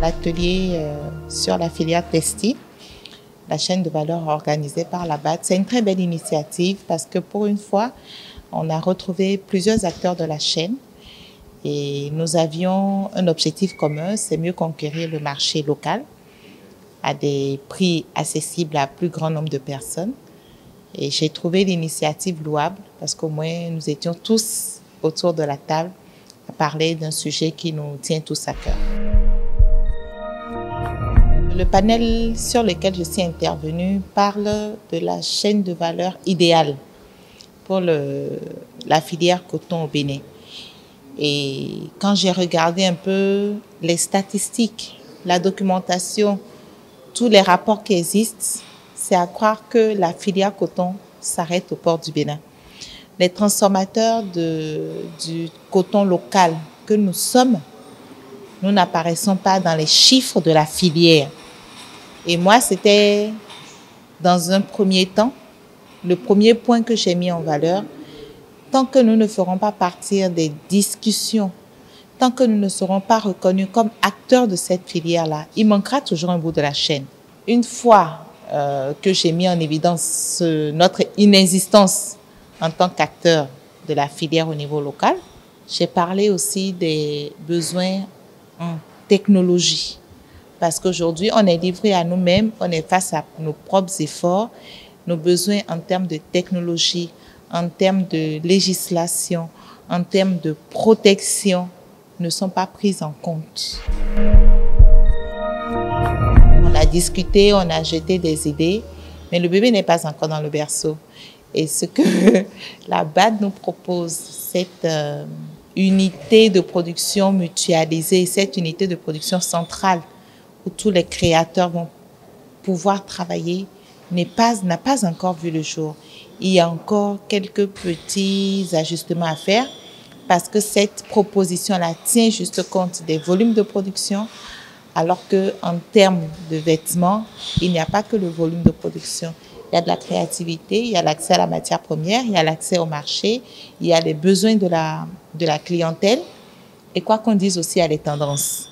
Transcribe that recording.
l'atelier sur la filière textile, la chaîne de valeur organisée par la BAD. C'est une très belle initiative parce que pour une fois, on a retrouvé plusieurs acteurs de la chaîne et nous avions un objectif commun, c'est mieux conquérir le marché local à des prix accessibles à un plus grand nombre de personnes. Et j'ai trouvé l'initiative louable parce qu'au moins nous étions tous autour de la table à parler d'un sujet qui nous tient tous à cœur. Le panel sur lequel je suis intervenue parle de la chaîne de valeur idéale pour la filière coton au Bénin. Et quand j'ai regardé un peu les statistiques, la documentation, tous les rapports qui existent, c'est à croire que la filière coton s'arrête au port du Bénin. Les transformateurs du coton local que nous sommes, nous n'apparaissons pas dans les chiffres de la filière. Et moi, c'était dans un premier temps, le premier point que j'ai mis en valeur. Tant que nous ne ferons pas partir des discussions, tant que nous ne serons pas reconnus comme acteurs de cette filière-là, il manquera toujours un bout de la chaîne. Une fois que j'ai mis en évidence notre inexistence en tant qu'acteur de la filière au niveau local, j'ai parlé aussi des besoins en technologie. Parce qu'aujourd'hui, on est livré à nous-mêmes, on est face à nos propres efforts, nos besoins en termes de technologie, en termes de législation, en termes de protection, ne sont pas pris en compte. On a discuté, on a jeté des idées, mais le bébé n'est pas encore dans le berceau. Et ce que la BAD nous propose, cette unité de production mutualisée, cette unité de production centrale où tous les créateurs vont pouvoir travailler, n'a pas encore vu le jour. Il y a encore quelques petits ajustements à faire parce que cette proposition-là tient juste compte des volumes de production, alors qu'en termes de vêtements, il n'y a pas que le volume de production. Il y a de la créativité, il y a l'accès à la matière première, il y a l'accès au marché, il y a les besoins de la clientèle et quoi qu'on dise aussi, il y a les tendances.